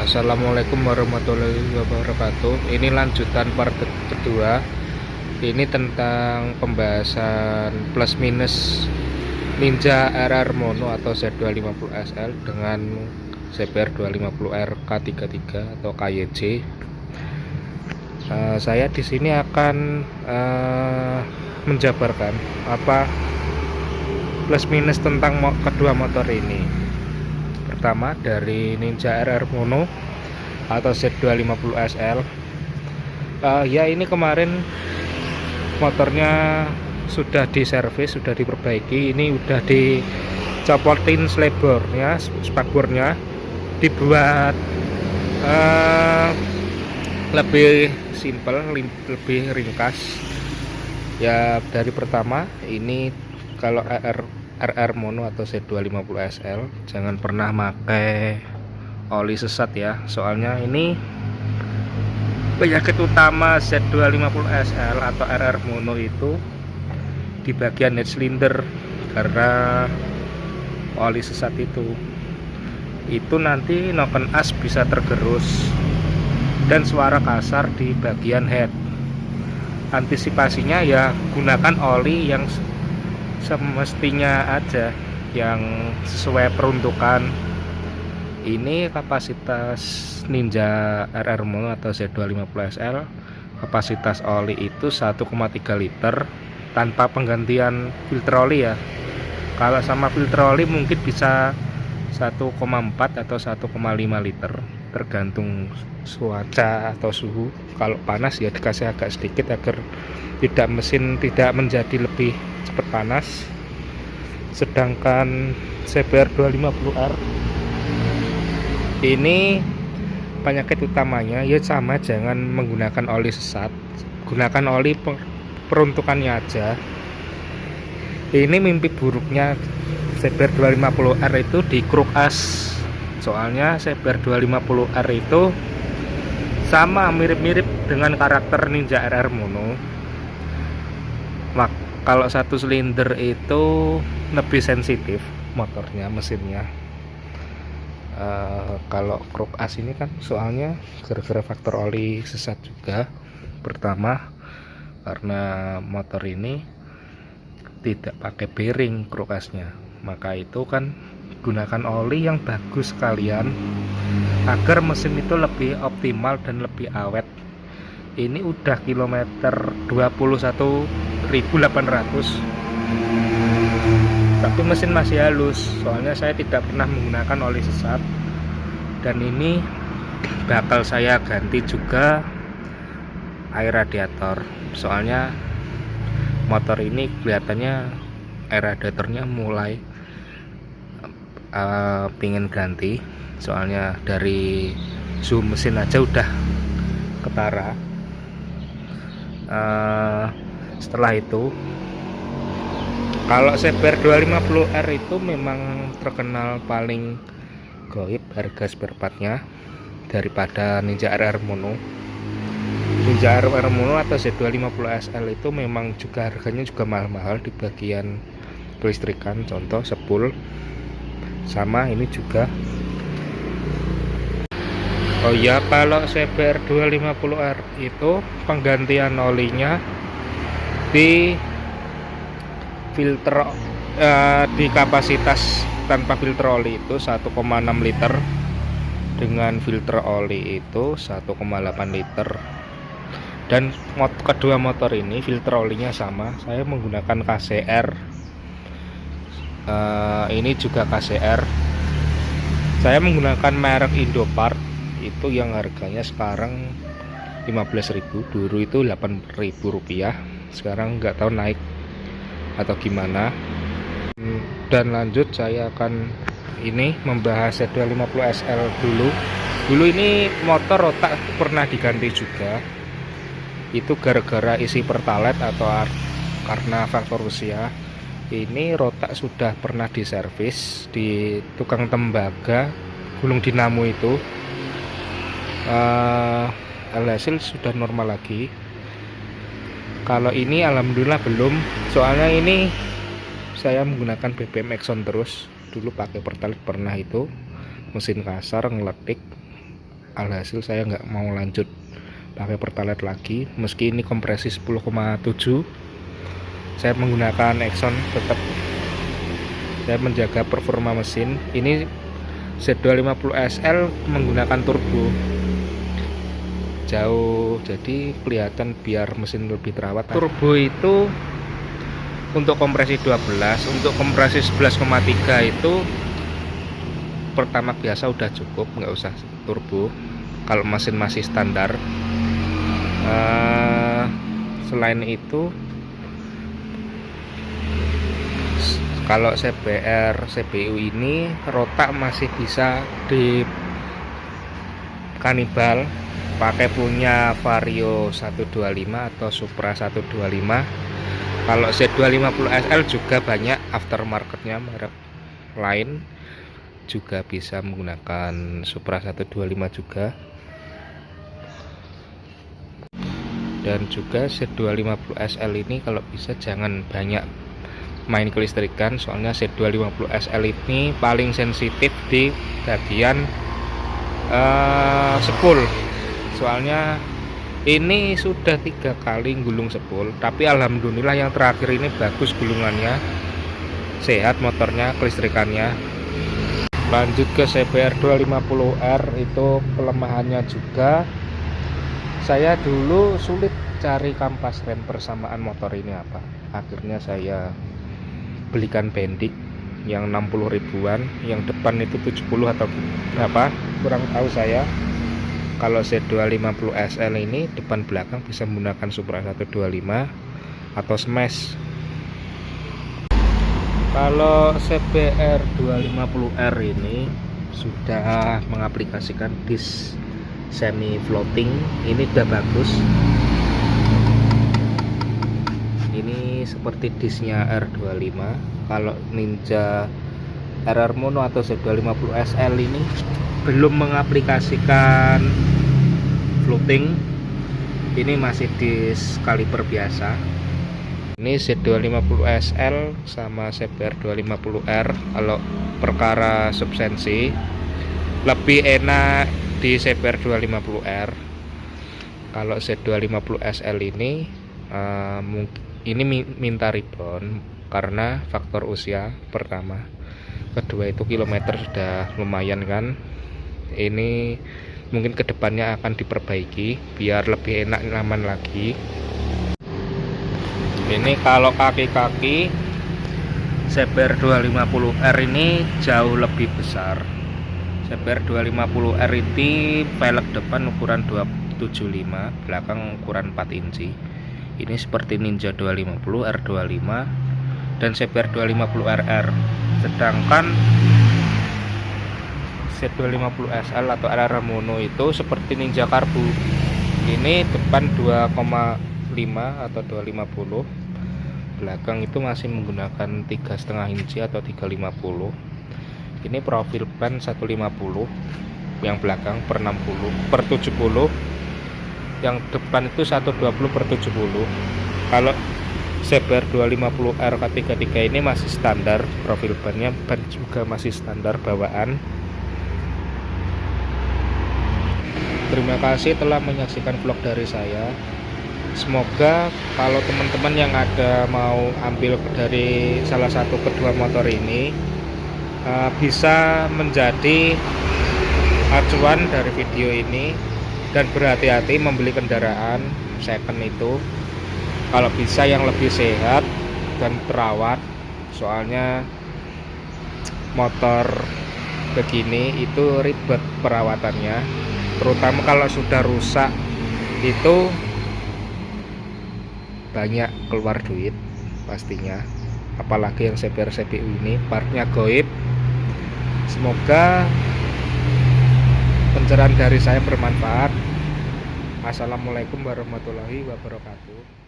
Assalamualaikum warahmatullahi wabarakatuh. Ini lanjutan part kedua. Ini tentang pembahasan plus minus Ninja RR Mono atau Z250 SL dengan CBR 250R K33 atau KYJ. Saya di sini akan menjabarkan apa plus minus tentang kedua motor ini. Pertama dari Ninja RR Mono atau Z250 SL. Ya, ini kemarin motornya sudah diservis, sudah diperbaiki. Ini udah dicopotin slabbornya, spakbornya, dibuat lebih simple, lebih ringkas. Ya, dari pertama ini kalau RR Mono atau Z250 SL jangan pernah pakai oli sesat ya, soalnya ini penyakit utama Z250 SL atau RR Mono itu di bagian head cylinder, karena oli sesat itu nanti noken as bisa tergerus dan suara kasar di bagian head. Antisipasinya ya gunakan oli yang semestinya aja, yang sesuai peruntukan. Ini kapasitas Ninja RR Mono atau Z250 SL, kapasitas oli itu 1,3 liter tanpa penggantian filter oli ya. Kalau sama filter oli mungkin bisa 1,4 atau 1,5 liter, tergantung cuaca atau suhu. Kalau panas ya dikasih agak sedikit agar mesin tidak menjadi lebih cepat panas. Sedangkan CBR 250R ini penyakit utamanya ya sama, jangan menggunakan oli sesat, gunakan oli peruntukannya aja. Ini mimpi buruknya CBR 250R itu di kruk as, soalnya CBR 250R itu sama mirip-mirip dengan karakter Ninja RR Mono. Kalau satu silinder itu lebih sensitif motornya, mesinnya. Kalau kruk as ini kan soalnya gara-gara faktor oli sesat juga. Pertama karena motor ini tidak pakai bearing kruk asnya, maka itu kan gunakan oli yang bagus sekalian agar mesin itu lebih optimal dan lebih awet. Ini udah kilometer 21.800 tapi mesin masih halus, soalnya saya tidak pernah menggunakan oli sesat. Dan ini bakal saya ganti juga air radiator, soalnya motor ini kelihatannya air radiatornya mulai pingin ganti, soalnya dari zoom mesin aja udah ketara. Setelah itu kalau CBR 250R itu memang terkenal paling goib harga spare partnya daripada Ninja RR Mono. Ninja RR Mono atau Z250 SL itu memang juga harganya juga mahal-mahal di bagian kelistrikan, contoh spool. Sama ini juga. Oh ya, kalau CBR 250R itu penggantian olinya di filter di kapasitas tanpa filter oli itu 1,6 liter, dengan filter oli itu 1,8 liter. Dan kedua motor ini filter olinya sama, saya menggunakan KCR. Ini juga KCR, saya menggunakan merek Indopart itu yang harganya sekarang 15.000, dulu itu 8.000 rupiah, sekarang nggak tahu naik atau gimana. Dan lanjut saya akan ini membahas Z250 SL dulu ini motor rotak pernah diganti juga, itu gara-gara isi pertalite atau karena faktor usia. Ini rotak sudah pernah diservis di tukang tembaga Gunung Dinamo itu. Alhasil sudah normal lagi. Kalau ini alhamdulillah belum, soalnya ini saya menggunakan BBM Exxon terus. Dulu pakai pertalite pernah, itu mesin kasar ngeletik, alhasil saya nggak mau lanjut pakai pertalite lagi. Meski ini kompresi 10,7, saya menggunakan Exxon tetap. Saya menjaga performa mesin. Ini Z250 SL menggunakan turbo jauh, jadi kelihatan biar mesin lebih terawat. Turbo itu untuk kompresi 12, untuk kompresi 11,3 itu pertama biasa udah cukup, nggak usah turbo kalau mesin masih standar. Selain itu, kalau CBR CBU ini rotak masih bisa di kanibal pakai punya Vario 125 atau Supra 125. Kalau Z250 SL juga banyak aftermarketnya, merek lain juga bisa menggunakan Supra 125 juga. Dan juga Z250 SL ini kalau bisa jangan banyak main kelistrikan, soalnya Z250 SL ini paling sensitif di bagian sepul. Soalnya ini sudah 3 kali gulung sepul, tapi alhamdulillah yang terakhir ini bagus gulungannya, sehat motornya, kelistrikannya. Lanjut ke CBR 250R, itu kelemahannya juga, saya dulu sulit cari kampas rem persamaan motor ini apa. Akhirnya saya belikan Bendik yang 60 ribuan, yang depan itu 70 atau berapa, kurang tahu saya. Kalau Z250 SL ini depan belakang bisa menggunakan Supra 125 atau Smash. Kalau CBR 250R ini sudah mengaplikasikan disk semi floating, ini udah bagus. Ini seperti disknya R25. Kalau Ninja RR Mono atau Z250 SL ini belum mengaplikasikan floating, ini masih disk kaliper biasa. Ini Z250 SL sama CBR 250R, kalau perkara subsensi lebih enak di CBR 250R. Kalau Z250 SL ini minta rebound karena faktor usia pertama, kedua itu kilometer sudah lumayan kan. Ini mungkin kedepannya akan diperbaiki biar lebih enak, nyaman lagi. Ini kalau kaki-kaki CBR 250R ini jauh lebih besar. CBR 250R ini velg depan ukuran 275, belakang ukuran 4 inci. Ini seperti Ninja 250, R25 dan CBR 250RR. Sedangkan Z250 SL atau RR Mono itu seperti Ninja Karbu. Ini depan 2,5 atau 250, belakang itu masih menggunakan 3,5 inci atau 350. Ini profil ban 150, yang belakang per 60 per 70, yang depan itu 120 per 70. Kalau CBR 250R K33 ini masih standar profil bannya, ban juga masih standar bawaan. Terima kasih telah menyaksikan vlog dari saya. Semoga kalau teman-teman yang ada mau ambil dari salah satu kedua motor ini bisa menjadi acuan dari video ini, dan berhati-hati membeli kendaraan second itu. Kalau bisa yang lebih sehat dan terawat, soalnya motor begini itu ribet perawatannya, terutama kalau sudah rusak itu banyak keluar duit pastinya. Apalagi yang CBR CBU ini partnya goib. Semoga pencerahan dari saya bermanfaat. Assalamualaikum warahmatullahi wabarakatuh.